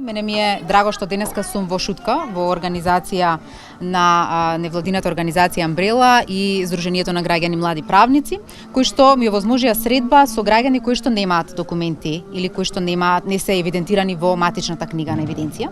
Мене ми е драго што денеска сум во Шутка, во организација на невладината организација Амбрела и Сдруженијето на граѓани млади правници, кои што ми овозможија средба со граѓани кои што немаат документи или кои што не се евидентирани во матичната книга на евиденција.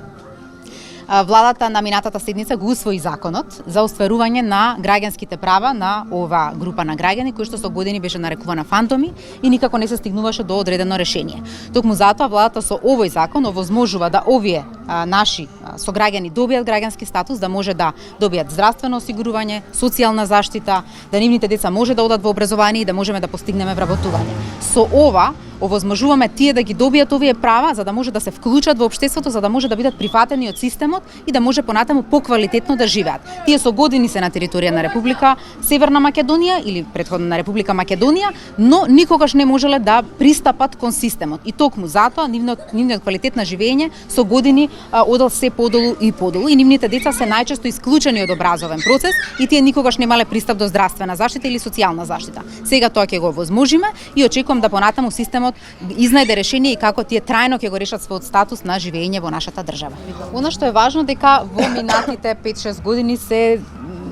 Владата на минатата седница го усвои законот за остварување на граѓанските права на ова група на граѓани кои што со години беше нарекувана фантоми и никако не се стигнуваше до одредено решение. Токму затоа владата со овој закон овозможува да овие наши сограѓани добијат граѓански статус, да може да добијат здравствено осигурување, социјална заштита, да нивните деца може да одат во образование и да можеме да постигнеме вработување. Со ова овозможуваме тие да ги добијат овие права за да може да се вклучат во општеството, за да може да бидат прифатени од системот и да може понатаму поквалитетно да живеат. Тие со години се на територија на Република Северна Македонија или претходно на Република Македонија, но никогаш не можеле да пристапат кон системот. И токму затоа нивниот квалитет на живење со години одел се подолу и подолу и нивните деца се најчесто исклучени од образовен процес и тие никогаш немале пристап до здравствена заштита или социјална заштита. Сега тоа ќе го овозможиме и очекувам да понатаму системот изнајде решение и како тие трајно ќе го решат својот статус на живење во нашата држава. Она што е важно дека во минатите 5-6 години се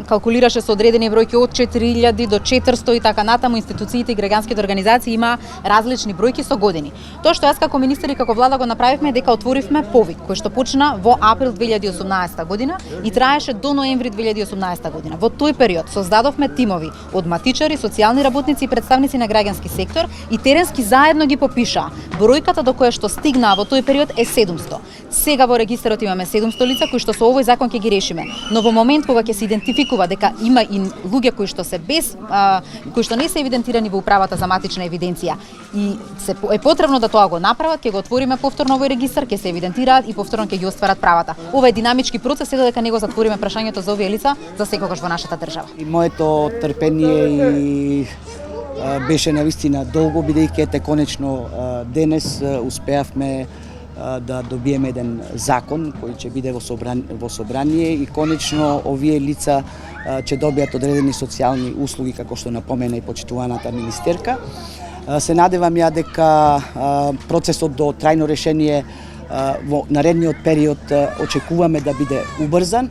калкулираше со одредени бројки од 4000 до 400 и така натаму. Институциите и граѓанските организации има различни бројки со години. Тоа што јас како министер и како влада го направивме дека отворивме повик кој што почна во април 2018 година и траеше до ноември 2018 година. Во тој период создадовме тимови од матичари, социјални работници и представници на граѓански сектор и теренски заедно ги попиша. Бројката до која што стигнаа во тој период е 700. Сега во регистарот имаме 700 лица кои што со овој закон ќе ги решиме. Но во момент кога ќе се идентификува дека има и луѓе кои што се кои што не се евидентирани во управата за матична евиденција и е потребно да тоа го направат, ќе го отвориме повторно овој регистар, ќе се евидентираат и повторно ќе ги остварат правата. Ова е динамички процес и додека не го затвориме прашањето за овие лица за секогаш во нашата држава. И моето трпение и беше навистина долго, бидејќи ете конечно денес успеавме да добиеме еден закон кој ќе биде во собрание и конечно овие лица ќе добијат одредени социјални услуги како што напомена и почитуваната министерка. Се надевам ја дека процесот до трајно решение во наредниот период очекуваме да биде убрзан.